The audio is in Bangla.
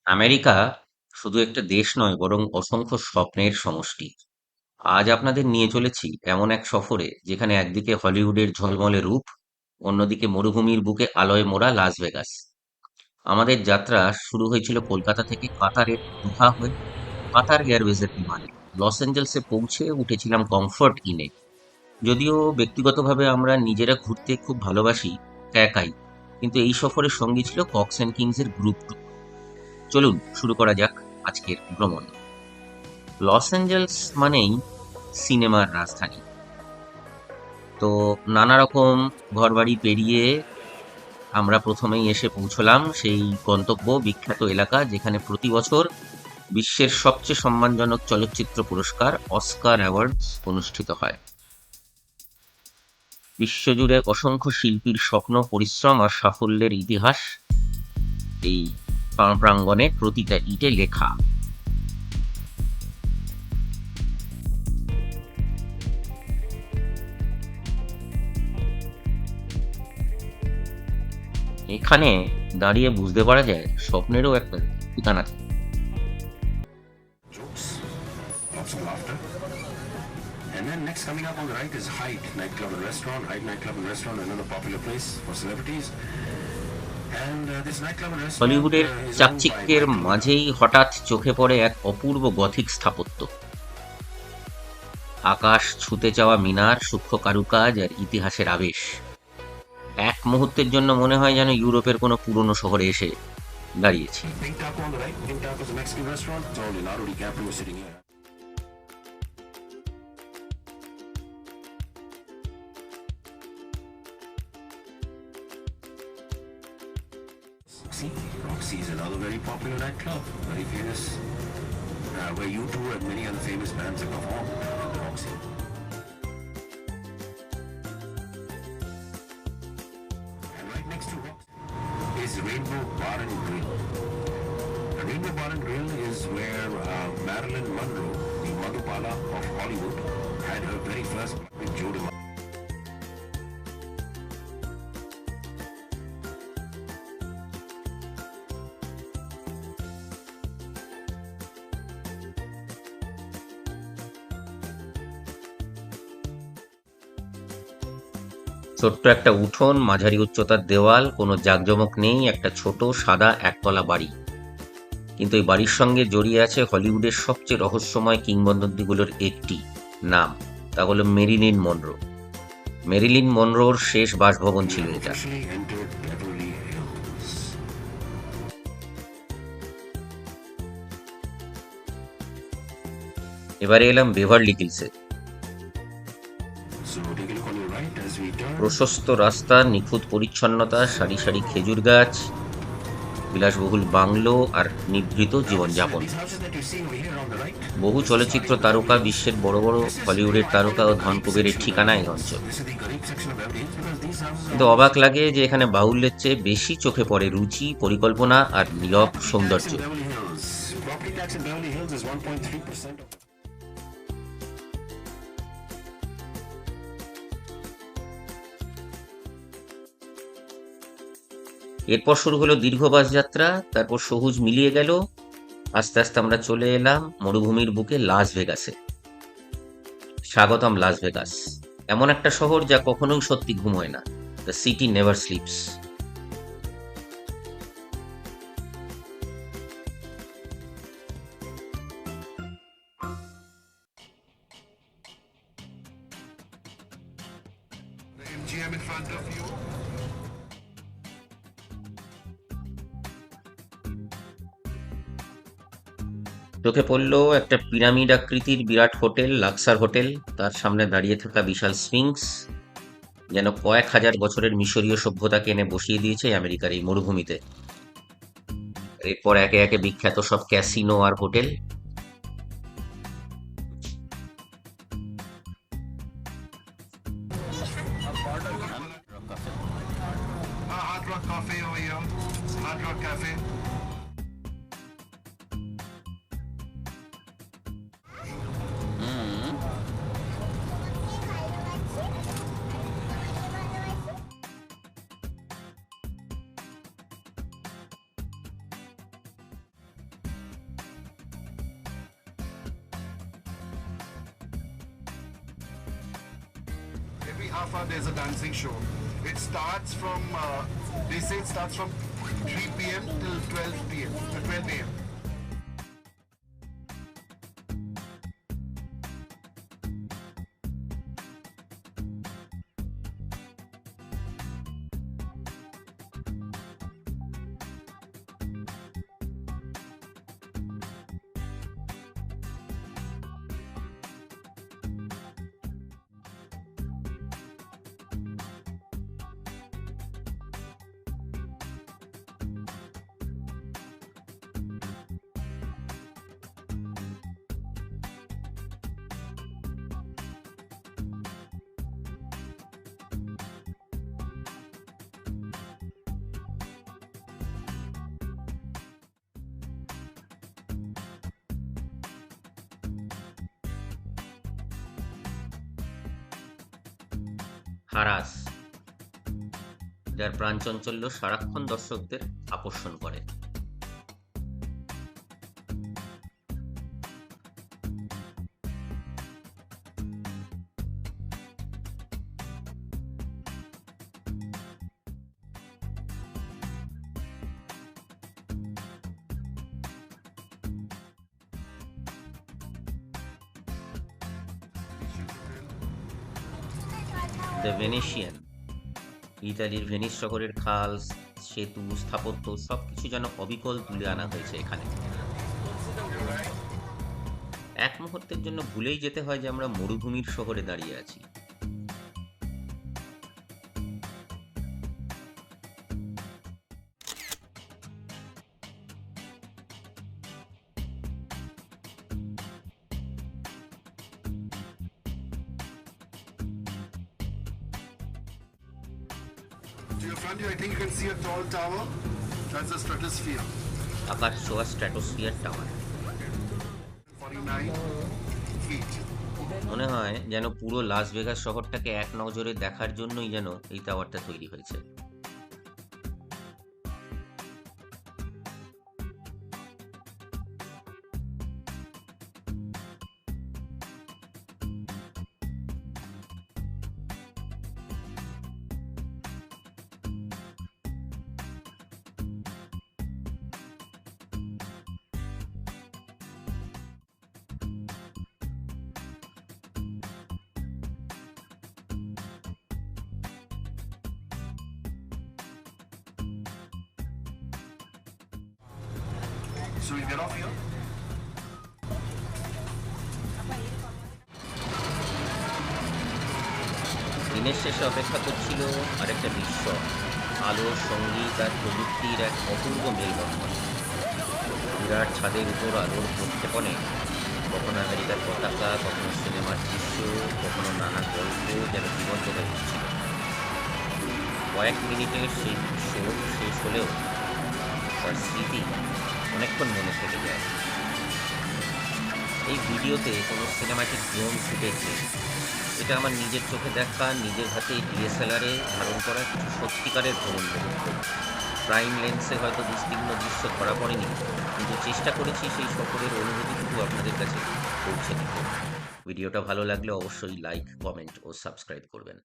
আমেরিকা শুধু একটা দেশ নয়, বরং অসংখ্য স্বপ্নের সমষ্টি। আজ আপনাদের নিয়ে চলেছি এমন এক সফরে, যেখানে একদিকে হলিউডের ঝলমলে রূপ, অন্যদিকে মরুভূমির বুকে আলোয় মোড়া লাস ভেগাস। আমাদের যাত্রা শুরু হয়েছিল কলকাতা থেকে, কাতারের দোহা হয়ে। কাতার এয়ারওয়েজের বিমানে লস অ্যাঞ্জেলসে পৌঁছে উঠেছিলাম কমফোর্ট ইনে। যদিও ব্যক্তিগতভাবে আমরা নিজেরা ঘুরতে খুব ভালোবাসি, একাই, কিন্তু এই সফরের সঙ্গী ছিল কক্স অ্যান্ড কিংসের গ্রুপ ট্যুর। চলুন শুরু করা যাক আজকের ভ্রমণ। লস অ্যাঞ্জেলস মানেই সিনেমার রাজধানী। তো নানা রকম ঘরবাড়ি পেরিয়ে আমরা প্রথমেই এসে পৌঁছলাম সেই গন্তব্য, বিখ্যাত এলাকা যেখানে প্রতি বছর বিশ্বের সবচেয়ে সম্মানজনক চলচ্চিত্র পুরস্কার অস্কার অ্যাওয়ার্ডস অনুষ্ঠিত হয়। বিশ্বজুড়ে অসংখ্য শিল্পীর স্বপ্ন, পরিশ্রম আর সাফল্যের ইতিহাস এই প্রাঙ্গণে প্রতিটা ইটে লেখা। এখানে দাঁড়িয়ে বুঝতে পারা যায় স্বপ্নেরও একটা ঠিকানা থাকে। Jokes, lots of laughter. And then next coming up on the right is Hyde Nightclub and Restaurant. Hyde Nightclub and Restaurant, another popular place for celebrities. And this nightclub and restaurant হলিউডের is owned by চাকচিক্যের Michael. মাঝেই হঠাৎ চোখে পড়ে এক অপূর্ব গথিক স্থাপত্য। আকাশ ছুঁতে যাওয়া মিনার, সূক্ষ্ম কারুকাজ আর ইতিহাসের আবেশ। এক মুহূর্তের জন্য মনে হয় যেন ইউরোপের কোনো পুরনো শহরে এসে দাঁড়িয়েছি। Pink Taco on the right. Pink Taco is a Mexican restaurant. So Leonardo DiCaprio is sitting here. Roxy is another very popular nightclub, very famous, where U2 and many other famous bands have performed at the Roxy. And right next to Roxy is Rainbow Bar and Grill. The Rainbow Bar and Grill is where Marilyn Monroe, the Madhupala of Hollywood, had her very first with Joe DiMaggio. ছোট্ট একটা উঠোন, মাঝারি উচ্চতার দেওয়াল, কোনো জাঁকজমক নেই, একটা ছোট সাদা একতলা বাড়ি। কিন্তু এই বাড়ির সঙ্গে জড়িয়ে আছে হলিউডের সবচেয়ে রহস্যময় কিংবদন্তিগুলোর একটি নাম, তা হলো মেরিলিন মনরো। মেরিলিন মনরোর শেষ বাসভবন We ছিল have এটা। officially entered Beverly Hills. এবারে এলাম Beverly হিলসে। So take a look on your right as we turn. প্রশস্ত রাস্তা, নিখুঁত পরিচ্ছন্নতা, সারি সারি খেজুর গাছ, বিলাসবহুল বাংলো আর নিভৃত জীবনযাপন। These houses that you're seeing over here on the right. বহু চলচ্চিত্র তারকা, বিশ্বের বড় বড় হলিউডের তারকা ও ধন কুবেরের ঠিকানা এই অঞ্চল। This is the Garib section of Beverly Hills because these houses কিন্তু are অবাক লাগে যে এখানে বাহুল্যের চেয়ে বেশি চোখে পড়ে রুচি, পরিকল্পনা আর নীরব property tax সৌন্দর্য। in Beverly Hills. Property tax in Beverly Hills is 1.3% of এরপর শুরু হলো দীর্ঘ বাস যাত্রা, তারপর সবুজ মিলিয়ে গেল। আস্তে আস্তে আমরা চলে এলাম মরুভূমির বুকে লাস ভেগাসে। স্বাগতম লাস ভেগাস, এমন একটা শহর যা কখনোই সত্যি ঘুমোয় না। The city never sleeps. the MGM in front of you. চোখে পড়ল একটা পিরামিড আকৃতির বিরাট হোটেল, লাক্সার হোটেল। তার সামনে দাঁড়িয়ে থাকা বিশাল স্ফিংস যেন কয়েক হাজার বছরের মিশরীয় সভ্যতাকে এনে বসিয়ে দিয়েছে আমেরিকার এই মরুভূমিতে। এরপর একে একে বিখ্যাত সব casino R hotel. Hard Rock Cafe over here. Hard Rock Cafe. half hour there's a dancing show. It starts from, they say it starts from 3 p.m. till 12 p.m. to 12 a.m. Haras, যার প্রাণচাঞ্চল্য সারাক্ষণ দর্শকদের আকর্ষণ করে। দ্য ভেনেশিয়ান, ইতালির ভেনিস শহরের খাল, সেতু, স্থাপত্য সবকিছু যেন অবিকল তুলে আনা হয়েছে এখানে। এক মুহূর্তের জন্য ভুলেই যেতে হয় যে আমরা মরুভূমির শহরে দাঁড়িয়ে আছি। To your front here, I think you can see a tall tower. That's the stratosphere. আকাশ ছোঁয়া স্ট্র্যাটোস্ফিয়ার টাওয়ার। 49 feet. মনে হয় যেন পুরো লাস ভেগাস শহরটাকে এক নজরে দেখার জন্যই যেন এই টাওয়ারটা তৈরি হয়েছে। So we get off here. দিনের শেষে অপেক্ষা করছিল আরেকটা দৃশ্য, আলো, সঙ্গীত আর প্রযুক্তির এক অপূর্ব মেলবন্ধন। বিরাট ছাদের উপর আলোর প্রক্ষেপণে কখনো আমেরিকার পতাকা, কখনো সিনেমার দৃশ্য, কখনো নানা গল্প যেন জীবন্ত হয়ে উঠছিল। কয়েক মিনিটের সেই শো শেষ হলেও তার স্মৃতি অনেকক্ষণ মনে থেকে যায়। এই ভিডিওতে কোনো সিনেমাটিক ড্রোন ফুটেজ নেই, এটা আমার নিজের চোখে দেখা, নিজের হাতে ডিএসএলআরে ধারণ করা কিছু সত্যিকারের ভ্রমণ মুহূর্ত। প্রাইম লেন্সে হয়তো বিস্তীর্ণ দৃশ্য ধরা পড়েনি, কিন্তু চেষ্টা করেছি সেই সফরের অনুভূতিটুকু আপনাদের কাছে পৌঁছে দিতে। ভিডিওটা ভালো লাগলে অবশ্যই লাইক, কমেন্ট ও সাবস্ক্রাইব করবেন।